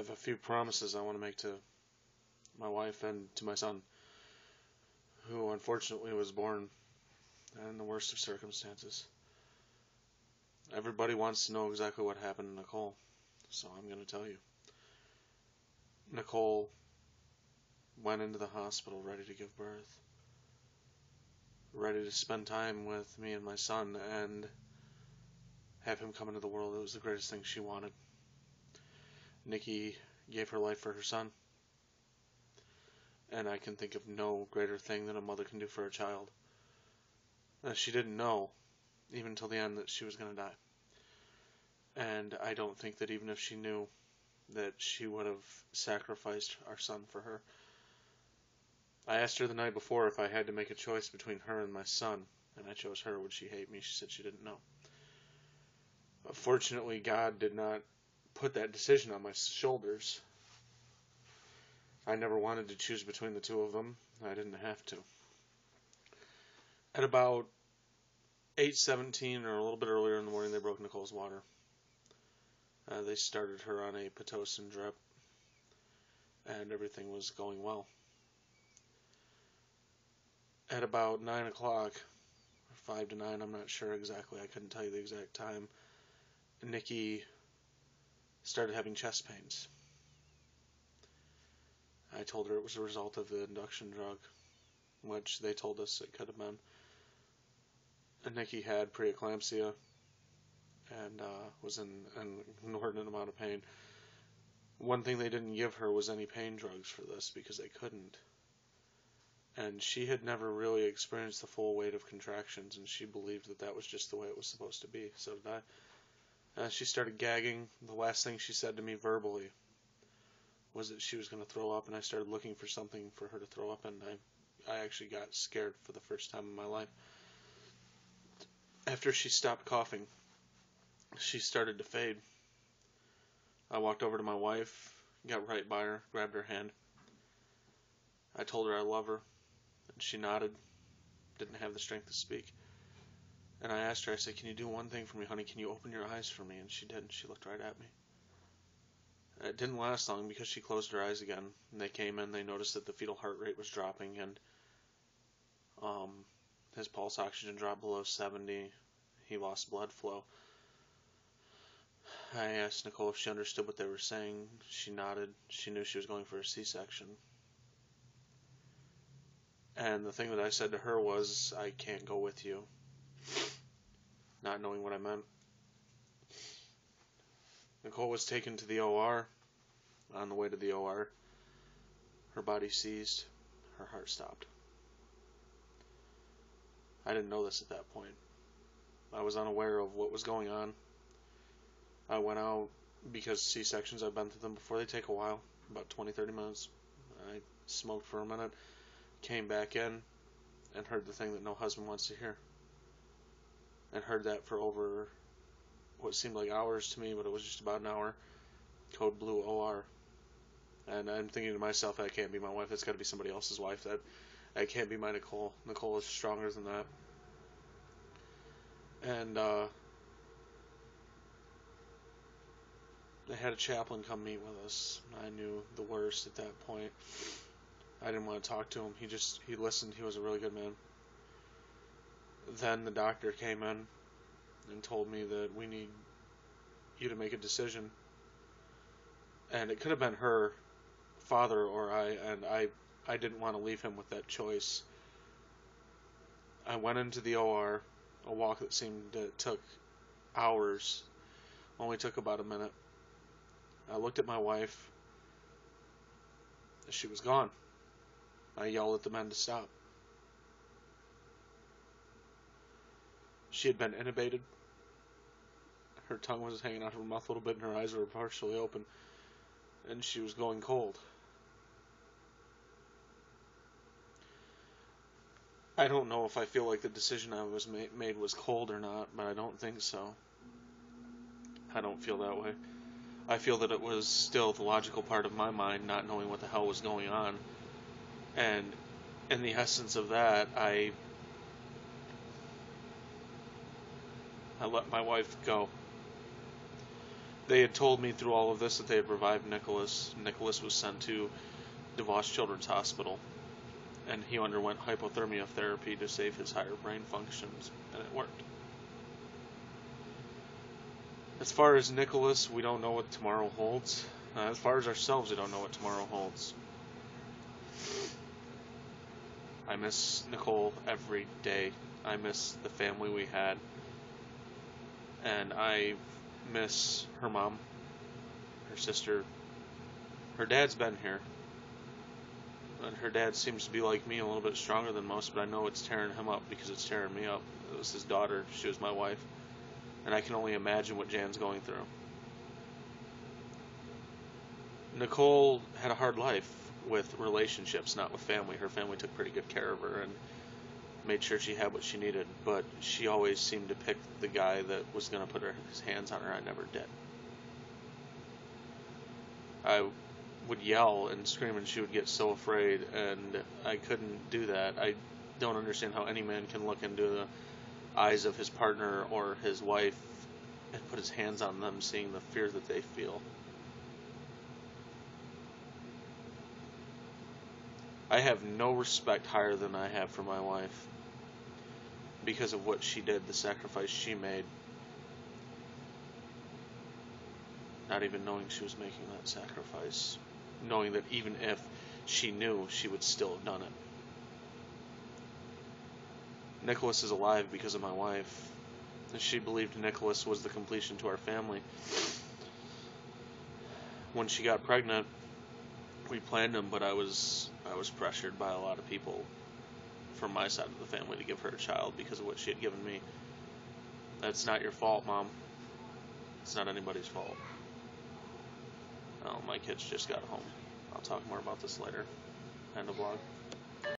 have a few promises I want to make to my wife and to my son, who unfortunately was born in the worst of circumstances. Everybody wants to know exactly what happened to Nichole, so I'm going to tell you. Nichole went into the hospital ready to give birth, ready to spend time with me and my son and have him come into the world. It was the greatest thing she wanted. Nikki gave her life for her son, and I can think of no greater thing than a mother can do for a child. She didn't know, even until the end, that she was going to die. And I don't think that even if she knew, that she would have sacrificed our son for her. I asked her the night before if I had to make a choice between her and my son, and I chose her. Would she hate me? She said she didn't know. Fortunately, God did not put that decision on my shoulders. I never wanted to choose between the two of them. I didn't have to. At about 8:17 or a little bit earlier in the morning, they broke Nichole's water. They started her on a Pitocin drip, and everything was going well. At about 9 o'clock, or 5 to 9, I'm not sure exactly, I couldn't tell you the exact time, Nikki started having chest pains. I told her it was a result of the induction drug, which they told us it could have been. And Nikki had preeclampsia and was in an inordinate amount of pain. One thing they didn't give her was any pain drugs for this because they couldn't. And she had never really experienced the full weight of contractions, and she believed that that was just the way it was supposed to be. So did I. She started gagging. The last thing she said to me verbally was that she was going to throw up, and I started looking for something for her to throw up, and I actually got scared for the first time in my life. After she stopped coughing, she started to fade. I walked over to my wife, got right by her, grabbed her hand. I told her I love her, and she nodded, didn't have the strength to speak. And I asked her, I said, "Can you do one thing for me, honey? Can you open your eyes for me?" And she did, and she looked right at me. It didn't last long because she closed her eyes again. And they came in, they noticed that the fetal heart rate was dropping, and his pulse oxygen dropped below 70. He lost blood flow. I asked Nichole if she understood what they were saying. She nodded. She knew she was going for a C-section. And the thing that I said to her was, "I can't go with you," not knowing what I meant. Nichole was taken to the OR. On the way to the OR, her body seized, her heart stopped. I didn't know this at that point. I was unaware of what was going on. I went out because C-sections, I've been through them before. They take a while, about 20-30 minutes. I smoked for a minute, came back in, and heard the thing that no husband wants to hear. And heard that for over what seemed like hours to me, but it was just about an hour. Code blue OR. And I'm thinking to myself, that can't be my wife. That's got to be somebody else's wife. That can't be my Nichole. Nichole is stronger than that. And they had a chaplain come meet with us. I knew the worst at that point. I didn't want to talk to him. He listened. He was a really good man. Then the doctor came in and told me that we need you to make a decision. And it could have been her father or I, and I didn't want to leave him with that choice. I went into the OR, a walk that seemed to took hours, only took about a minute. I looked at my wife. She was gone. I yelled at the men to stop. She had been intubated. Her tongue was hanging out of her mouth a little bit, and her eyes were partially open, and she was going cold. I don't know if I feel like the decision I was made was cold or not, but I don't think so. I don't feel that way. I feel that it was still the logical part of my mind, not knowing what the hell was going on. And in the essence of that, I let my wife go. They had told me through all of this that they had revived Nicholas. Nicholas was sent to DeVos Children's Hospital, and he underwent hypothermia therapy to save his higher brain functions, and it worked. As far as Nicholas, we don't know what tomorrow holds. As far as ourselves, we don't know what tomorrow holds. I miss Nichole every day. I miss the family we had. And I miss her mom, her sister. Her dad's been here. And her dad seems to be like me, a little bit stronger than most, but I know it's tearing him up because it's tearing me up. It was his daughter. She was my wife. And I can only imagine what Jan's going through. Nichole had a hard life with relationships, not with family. Her family took pretty good care of her and made sure she had what she needed, but she always seemed to pick the guy that was going to put his hands on her. I never did. I would yell and scream and she would get so afraid, and I couldn't do that. I don't understand how any man can look into the eyes of his partner or his wife and put his hands on them, seeing the fear that they feel. I have no respect higher than I have for my wife because of what she did, the sacrifice she made, not even knowing she was making that sacrifice, knowing that even if she knew, she would still have done it. Nicholas is alive because of my wife. She believed Nicholas was the completion to our family. When she got pregnant, we planned him, but I was pressured by a lot of people from my side of the family to give her a child because of what she had given me. That's not your fault, Mom. It's not anybody's fault. Oh, my kids just got home. I'll talk more about this later. End of vlog.